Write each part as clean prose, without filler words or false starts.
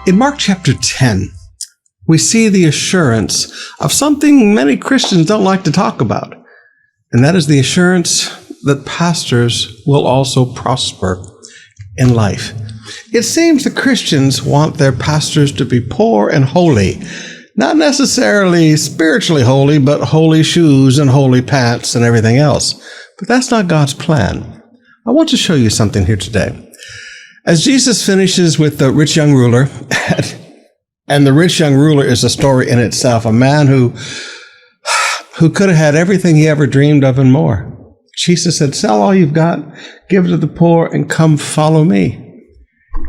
In Mark chapter 10, we see the assurance of something many Christians don't like to talk about, and that is the assurance that pastors will also prosper in life. It seems the Christians want their pastors to be poor and holy, not necessarily spiritually holy, but holy shoes and holy pants and everything else. But that's not God's plan. I want to show you something here today. As Jesus finishes with the rich young ruler, and the rich young ruler is a story in itself, a man who could have had everything he ever dreamed of and more. Jesus said, sell all you've got, give it to the poor, and come follow me.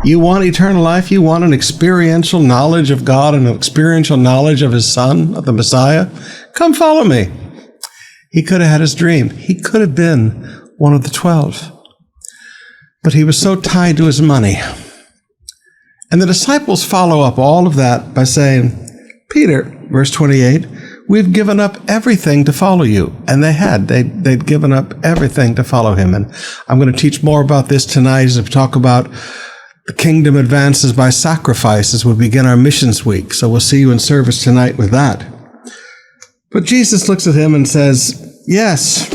You want eternal life? You want an experiential knowledge of God and an experiential knowledge of his Son, of the Messiah? Come follow me. He could have had his dream. He could have been one of the 12. But he was so tied to his money. And the disciples follow up all of that by saying, Peter, verse 28, we've given up everything to follow you. And they had. They'd given up everything to follow him. And I'm going to teach more about this tonight as we talk about the kingdom advances by sacrifice as we begin our missions week. So we'll see you in service tonight with that. But Jesus looks at him and says, yes,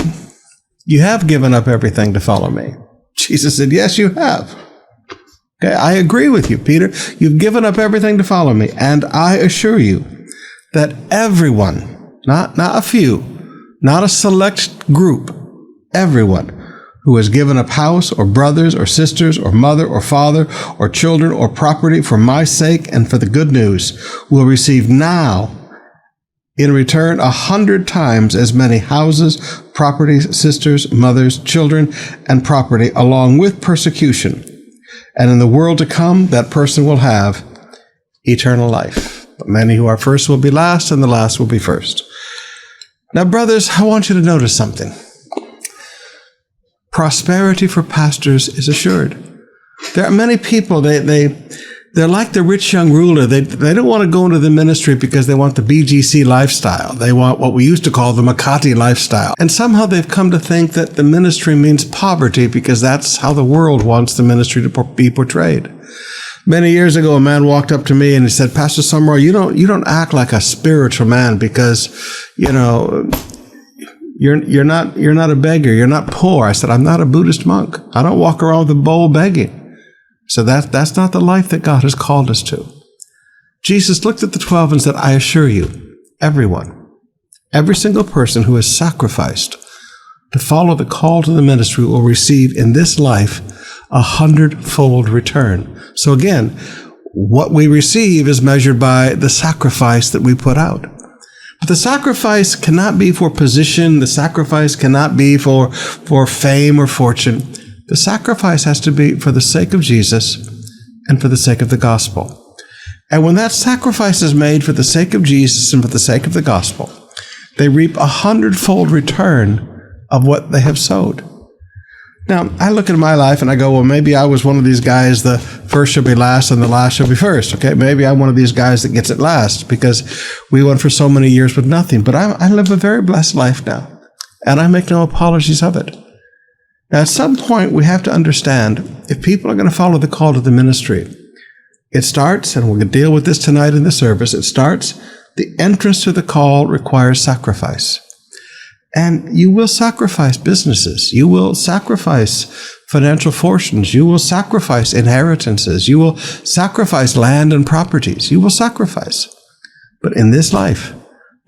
you have given up everything to follow me. Jesus said, yes, you have. Okay, I agree with you, Peter. You've given up everything to follow me. And I assure you that everyone, not a few, not a select group, everyone who has given up house or brothers or sisters or mother or father or children or property for my sake and for the good news will receive now in return 100 times as many houses, properties, sisters, mothers, children, and property, along with persecution. And in the world to come, that person will have eternal life. But many who are first will be last, and the last will be first. Now, brothers, I want you to notice something. Prosperity for pastors is assured. There are many people, they're like the rich young ruler. They don't want to go into the ministry because they want the BGC lifestyle. They want what we used to call the Makati lifestyle. And somehow they've come to think that the ministry means poverty because that's how the world wants the ministry to be portrayed. Many years ago, a man walked up to me and he said, Pastor Sumrall, you don't act like a spiritual man because, you're not a beggar. You're not poor. I said, I'm not a Buddhist monk. I don't walk around with a bowl begging. So that's not the life that God has called us to. Jesus looked at the 12 and said, I assure you, everyone, every single person who has sacrificed to follow the call to the ministry will receive in this life 100-fold return. So again, what we receive is measured by the sacrifice that we put out. But the sacrifice cannot be for position. The sacrifice cannot be for fame or fortune. The sacrifice has to be for the sake of Jesus and for the sake of the gospel. And when that sacrifice is made for the sake of Jesus and for the sake of the gospel, they reap 100-fold return of what they have sowed. Now, I look at my life and I go, well, maybe I was one of these guys, the first shall be last and the last shall be first. Okay, maybe I'm one of these guys that gets it last because we went for so many years with nothing. But I live a very blessed life now, and I make no apologies of it. Now, at some point, we have to understand if people are going to follow the call to the ministry, it starts, and we're going to deal with this tonight in the service, it starts, the entrance to the call requires sacrifice. And you will sacrifice businesses. You will sacrifice financial fortunes. You will sacrifice inheritances. You will sacrifice land and properties. You will sacrifice. But in this life,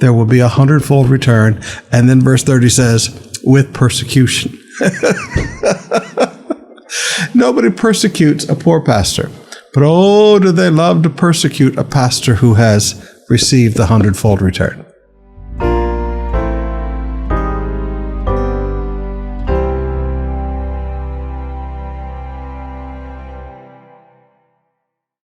there will be 100-fold return. And then verse 30 says, with persecution. Nobody persecutes a poor pastor, but oh, do they love to persecute a pastor who has received the 100-fold return.